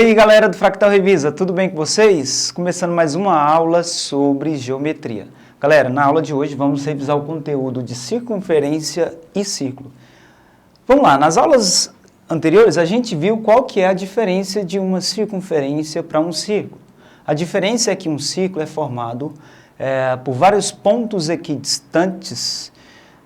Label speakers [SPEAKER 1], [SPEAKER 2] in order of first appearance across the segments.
[SPEAKER 1] aí, galera do Fractal Revisa, tudo bem com vocês? Começando mais uma aula sobre geometria. Galera, na aula de hoje vamos revisar o conteúdo de circunferência e círculo. Vamos lá, nas aulas anteriores a gente viu qual que é a diferença de uma circunferência para um círculo. A diferença é que um círculo é formado por vários pontos equidistantes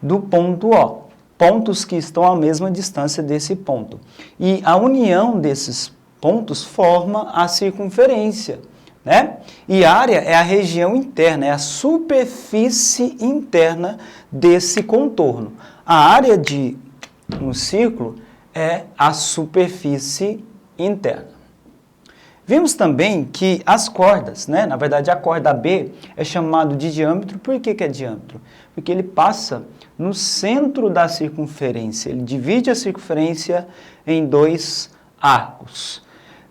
[SPEAKER 1] do ponto O. Pontos que estão à mesma distância desse ponto. E a união desses pontos forma a circunferência, né? E área é a região interna, é a superfície interna desse contorno. A área de um círculo é a superfície interna. Vimos também que as cordas, né? Na verdade a corda B é chamado de diâmetro. Por que é diâmetro? Porque ele passa no centro da circunferência, ele divide a circunferência em dois arcos.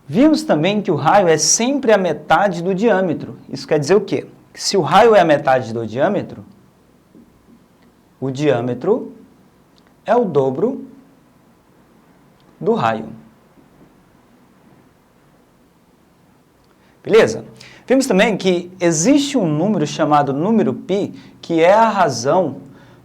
[SPEAKER 1] Vimos também que o raio é sempre a metade do diâmetro. Isso quer dizer o quê? Se o raio é a metade do diâmetro, o diâmetro é o dobro do raio. Beleza? Vimos também que existe um número chamado número π, que é a razão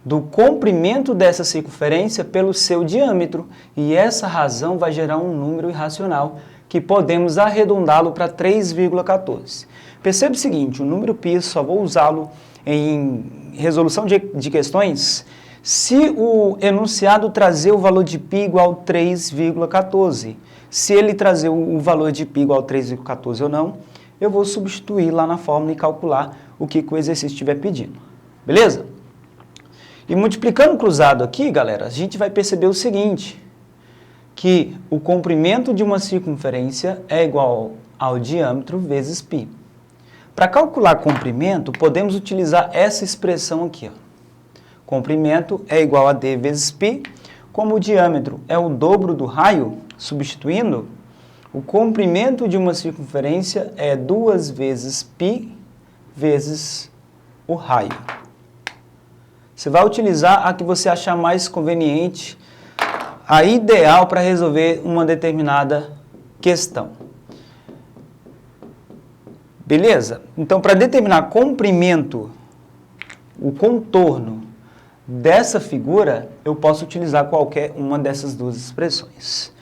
[SPEAKER 1] do comprimento dessa circunferência pelo seu diâmetro. E essa razão vai gerar um número irracional, que podemos arredondá-lo para 3,14. Perceba o seguinte, o número π só vou usá-lo em resolução de questões se o enunciado trazer o valor de π igual a 3,14. Se ele trazer o valor de π igual a 3,14 ou não, eu vou substituir lá na fórmula e calcular o que o exercício estiver pedindo. Beleza? E multiplicando cruzado aqui, galera, a gente vai perceber o seguinte, que o comprimento de uma circunferência é igual ao diâmetro vezes π. Para calcular comprimento, podemos utilizar essa expressão aqui. Ó. Comprimento é igual a d vezes π. Como o diâmetro é o dobro do raio, substituindo, o comprimento de uma circunferência é 2 vezes π vezes o raio. Você vai utilizar a que você achar mais conveniente, a ideal para resolver uma determinada questão. Beleza? Então, para determinar comprimento, o contorno dessa figura, eu posso utilizar qualquer uma dessas duas expressões.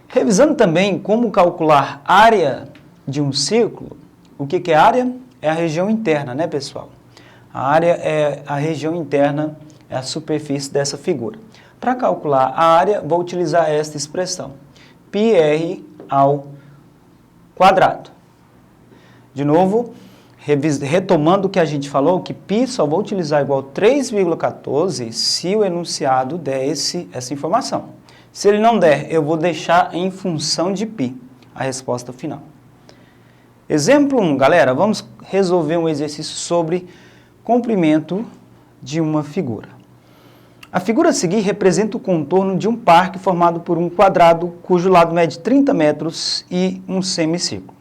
[SPEAKER 1] Revisando também como calcular área de um círculo, o que é área? É a região interna, né, pessoal? A área é a região interna, é a superfície dessa figura. Para calcular a área, vou utilizar esta expressão, πr ao quadrado. De novo, retomando o que a gente falou, que π só vou utilizar igual a 3,14 se o enunciado der essa informação. Se ele não der, eu vou deixar em função de π, a resposta final. Exemplo 1, galera, vamos resolver um exercício sobre comprimento de uma figura. A figura a seguir representa o contorno de um parque formado por um quadrado cujo lado mede 30 metros e um semicírculo.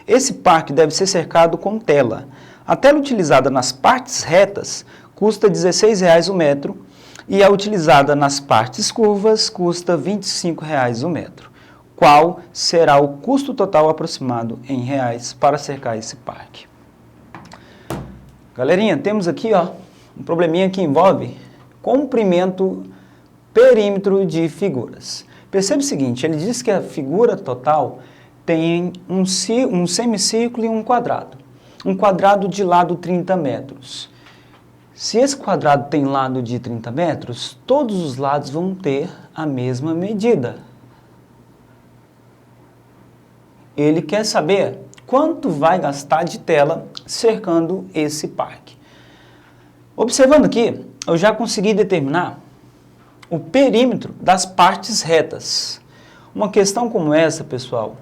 [SPEAKER 1] Esse parque deve ser cercado com tela. A tela utilizada nas partes retas custa R$ 16,00 o metro e a utilizada nas partes curvas custa R$ 25,00 o metro. Qual será o custo total aproximado em reais para cercar esse parque? Galerinha, temos aqui um probleminha que envolve comprimento perímetro de figuras. Percebe o seguinte, ele diz que a figura total tem um semicírculo e um quadrado. Um quadrado de lado 30 metros. Se esse quadrado tem lado de 30 metros, todos os lados vão ter a mesma medida. Ele quer saber quanto vai gastar de tela cercando esse parque. Observando aqui, eu já consegui determinar o perímetro das partes retas. Uma questão como essa, pessoal,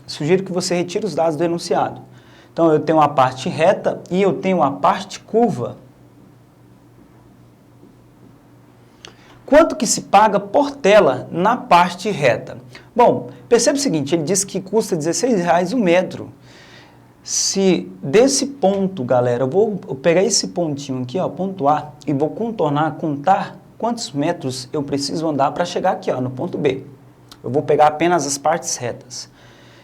[SPEAKER 1] sugiro que você retire os dados do enunciado. Então, eu tenho a parte reta e eu tenho a parte curva. Quanto que se paga por tela na parte reta? Bom, perceba o seguinte, ele disse que custa R$ 16,00 o metro. Se desse ponto, galera, eu vou pegar esse pontinho aqui, ponto A, e vou contornar, contar quantos metros eu preciso andar para chegar aqui, no ponto B. Eu vou pegar apenas as partes retas.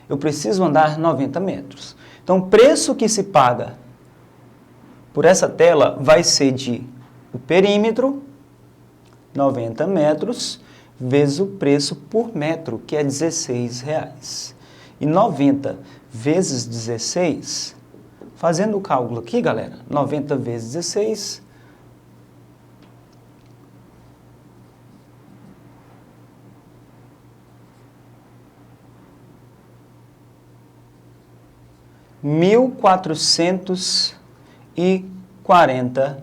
[SPEAKER 1] eu preciso andar 90 metros. Então, o preço que se paga por essa tela vai ser de o perímetro, 90 metros, vezes o preço por metro, que é R$16. E 90 vezes 16, fazendo o cálculo aqui, galera, 90 vezes 16, R$1.440.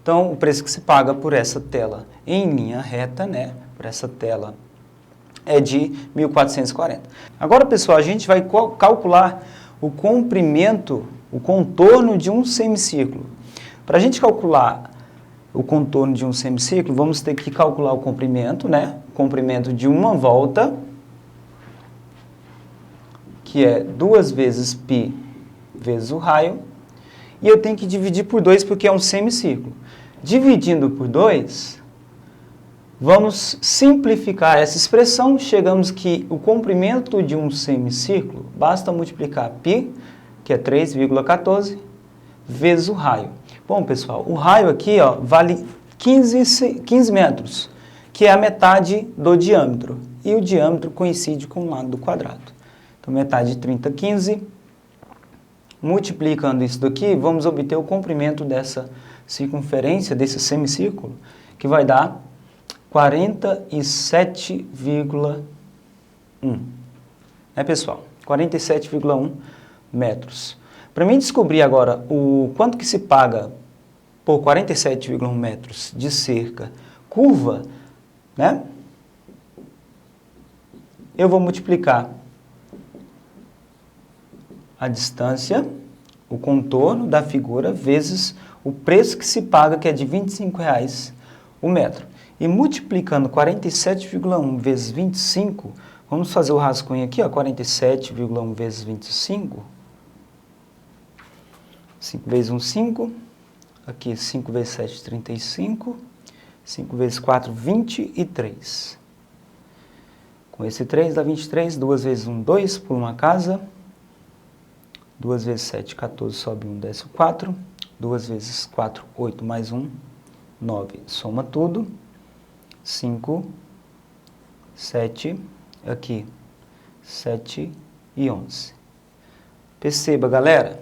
[SPEAKER 1] Então, o preço que se paga por essa tela em linha reta, né, por essa tela, é de 1.440. Agora, pessoal, a gente vai calcular o comprimento, o contorno de um semicírculo. Para a gente calcular o contorno de um semicírculo, vamos ter que calcular o comprimento, né, o comprimento de uma volta, que é 2 vezes π vezes o raio, e eu tenho que dividir por 2 porque é um semicírculo. Dividindo por 2, vamos simplificar essa expressão, chegamos que o comprimento de um semicírculo, basta multiplicar π, que é 3,14, vezes o raio. Bom, pessoal, o raio aqui ó, vale 15 metros, que é a metade do diâmetro, e o diâmetro coincide com o lado do quadrado. Então, metade de 30, 15. Multiplicando isso daqui, vamos obter o comprimento dessa circunferência, desse semicírculo, que vai dar 47,1. Né, pessoal? 47,1 metros. Para mim descobrir agora o quanto que se paga por 47,1 metros de cerca curva, né? Eu vou multiplicar a distância, o contorno da figura, vezes o preço que se paga, que é de R$25 o metro. E multiplicando 47,1 vezes 25, vamos fazer o rascunho aqui, ó, 47,1 vezes 25, 5 vezes 1, 5, aqui 5 vezes 7, 35, 5 vezes 4, 23. Com esse 3 dá 23, 2 vezes 1, 2, por uma casa. 2 vezes 7, 14, sobe 1, desce 4. 2 vezes 4, 8, mais 1, 9. Soma tudo. 5, 7, aqui, 7 e 11. Perceba, galera,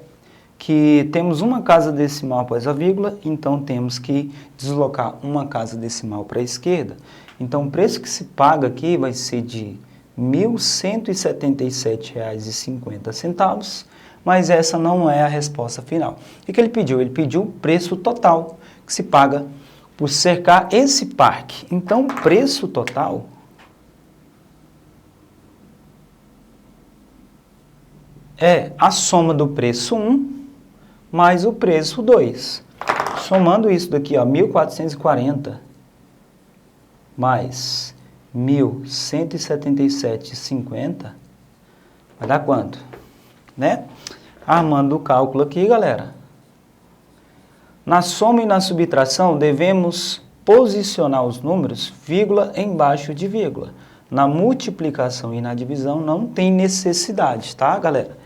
[SPEAKER 1] que temos uma casa decimal após a vírgula, então temos que deslocar uma casa decimal para a esquerda. Então, o preço que se paga aqui vai ser de R$ 1.177,50, mas essa não é a resposta final. O que ele pediu? Ele pediu o preço total que se paga por cercar esse parque. Então, o preço total é a soma do preço 1 mais o preço 2. Somando isso daqui, ó, 1.440 mais 1.177,50, vai dar quanto? Né? Armando o cálculo aqui, galera. Na soma e na subtração, devemos posicionar os números vírgula embaixo de vírgula. Na multiplicação e na divisão não tem necessidade, tá, galera?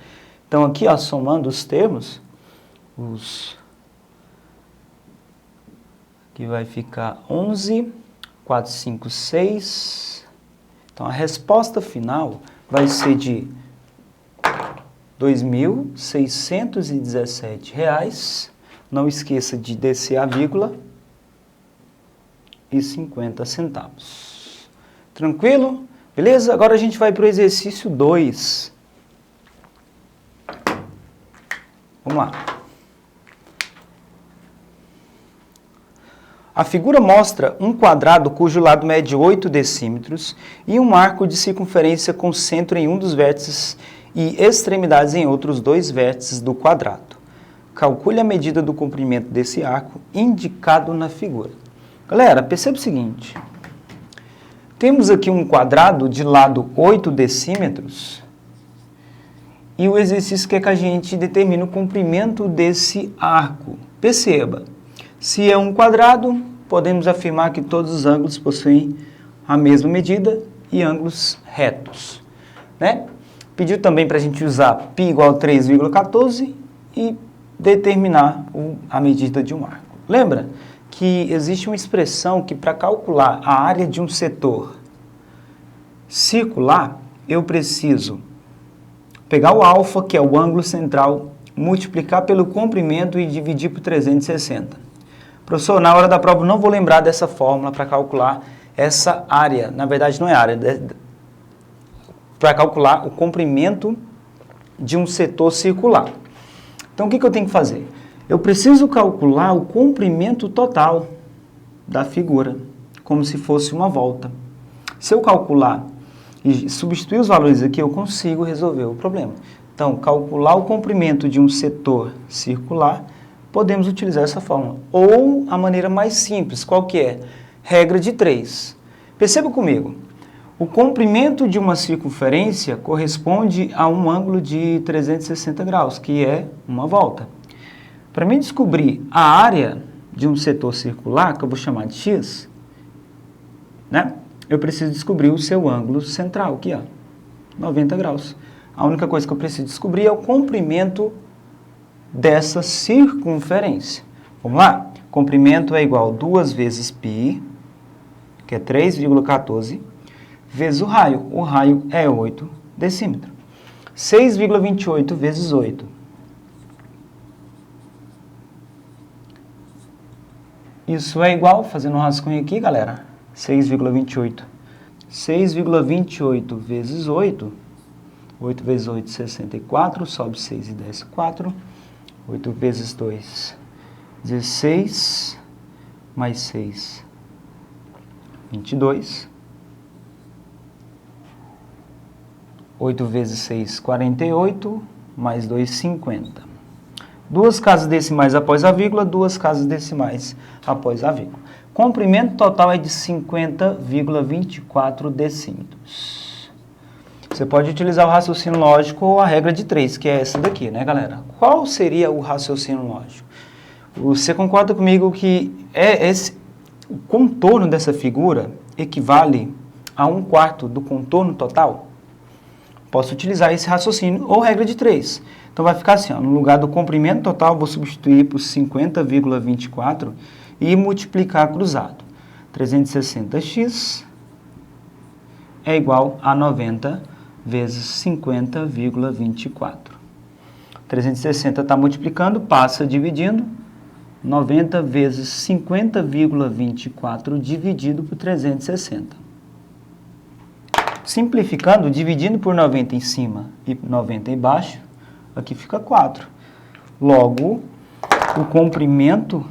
[SPEAKER 1] Então, aqui, ó, somando os termos, aqui vai ficar 11, 4, 5, 6. Então, a resposta final vai ser de R$ 2.617. Não esqueça de descer a vírgula e 50 centavos. Tranquilo? Beleza? Agora a gente vai para o exercício 2. Vamos lá. A figura mostra um quadrado cujo lado mede 8 decímetros e um arco de circunferência com centro em um dos vértices e extremidades em outros 2 vértices do quadrado. Calcule a medida do comprimento desse arco indicado na figura. Galera, perceba o seguinte. Temos aqui um quadrado de lado 8 decímetros e o exercício quer que a gente determine o comprimento desse arco. Perceba, se é um quadrado, podemos afirmar que todos os ângulos possuem a mesma medida e ângulos retos. né? Pediu também para a gente usar π igual a 3,14 e determinar a medida de um arco. Lembra que existe uma expressão que para calcular a área de um setor circular, eu preciso pegar o alfa, que é o ângulo central, multiplicar pelo comprimento e dividir por 360. Professor, na hora da prova eu não vou lembrar dessa fórmula para calcular essa área. Na verdade, não é área, para calcular o comprimento de um setor circular. Então, o que eu tenho que fazer? Eu preciso calcular o comprimento total da figura, como se fosse uma volta. Se eu calcular e substituir os valores aqui, eu consigo resolver o problema. Então, calcular o comprimento de um setor circular, podemos utilizar essa fórmula. Ou a maneira mais simples, qual que é? Regra de 3. Perceba comigo, o comprimento de uma circunferência corresponde a um ângulo de 360 graus, que é uma volta. Para mim descobrir a área de um setor circular, que eu vou chamar de x, né? Eu preciso descobrir o seu ângulo central, aqui, ó, 90 graus. A única coisa que eu preciso descobrir é o comprimento dessa circunferência. Vamos lá? Comprimento é igual a 2 vezes π, que é 3,14, vezes o raio. O raio é 8 decímetros. 6,28 vezes 8. Isso é igual, fazendo um rascunho aqui, galera, 6,28. 6,28 vezes 8. 8 vezes 8, 64. Sobe 6 e desce 4. 8 vezes 2, 16. Mais 6, 22. 8 vezes 6, 48. Mais 2, 50. Duas casas decimais após a vírgula, duas casas decimais após a vírgula. Comprimento total é de 50,24 decímetros. Você pode utilizar o raciocínio lógico ou a regra de 3, que é essa daqui, né, galera? Qual seria o raciocínio lógico? Você concorda comigo que o contorno dessa figura equivale a 1/4 do contorno total? Posso utilizar esse raciocínio ou regra de 3. Então, vai ficar assim, ó, no lugar do comprimento total, vou substituir por 50,24 e multiplicar cruzado. 360x é igual a 90 vezes 50,24. 360 está multiplicando, passa dividindo. 90 vezes 50,24 dividido por 360. Simplificando, dividindo por 90 em cima e 90 embaixo, aqui fica 4. Logo, o comprimento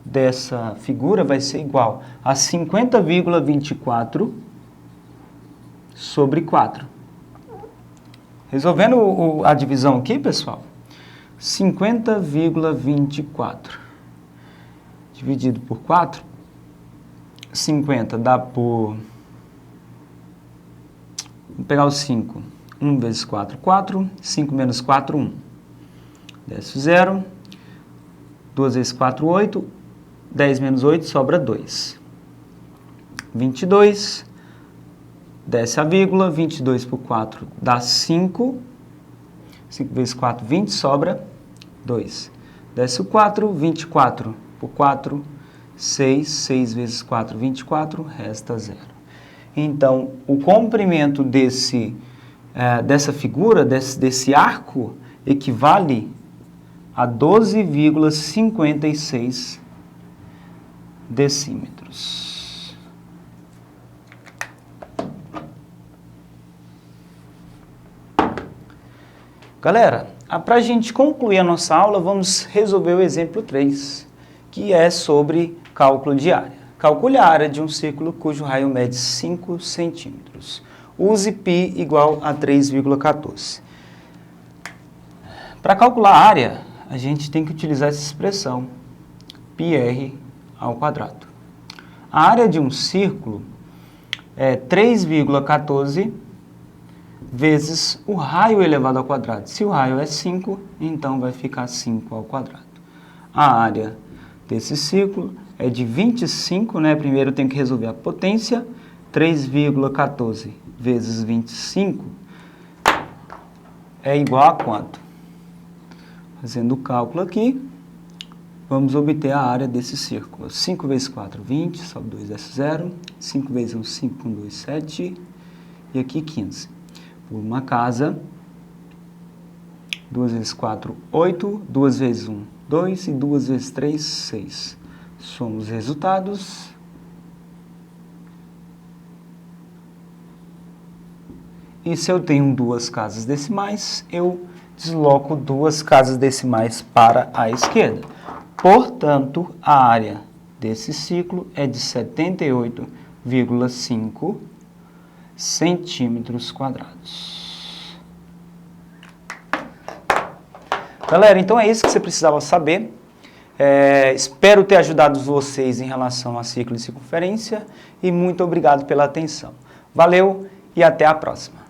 [SPEAKER 1] dessa figura vai ser igual a 50,24 sobre 4. Resolvendo a divisão aqui, pessoal, 50,24 dividido por 4, 50 dá por... Vamos pegar o 5. 1 vezes 4, 4. 5 menos 4, 1. Desce 0. 2 vezes 4, 8. 10 menos 8, sobra 2. 22. Desce a vírgula. 22 por 4 dá 5. 5 vezes 4, 20. Sobra 2. Desce o 4. 24 por 4, 6. 6 vezes 4, 24. Resta 0. Então, o comprimento dessa figura, desse arco, equivale a 12,56 decímetros. Galera, para a gente concluir a nossa aula, vamos resolver o exemplo 3, que é sobre cálculo de área. Calcule a área de um círculo cujo raio mede 5 centímetros. Use π igual a 3,14. Para calcular a área, a gente tem que utilizar essa expressão, πr ao quadrado. A área de um círculo é 3,14 vezes o raio elevado ao quadrado. Se o raio é 5, então vai ficar 5 ao quadrado. A área desse círculo é de 25, né? Primeiro eu tenho que resolver a potência. 3,14 vezes 25 é igual a quanto? Fazendo o cálculo aqui, vamos obter a área desse círculo. 5 vezes 4, 20, sobe 2, desce 0. 5 vezes 1, 5, 1, 2, 7. E aqui 15. Por uma casa, 2 vezes 4, 8. 2 vezes 1, 2. E 2 vezes 3, 6. Somos os resultados. E se eu tenho duas casas decimais, eu desloco duas casas decimais para a esquerda. Portanto, a área desse ciclo é de 78,5 centímetros quadrados. Galera, então é isso que você precisava saber. Espero ter ajudado vocês em relação a ciclo e circunferência. E muito obrigado pela atenção. Valeu e até a próxima.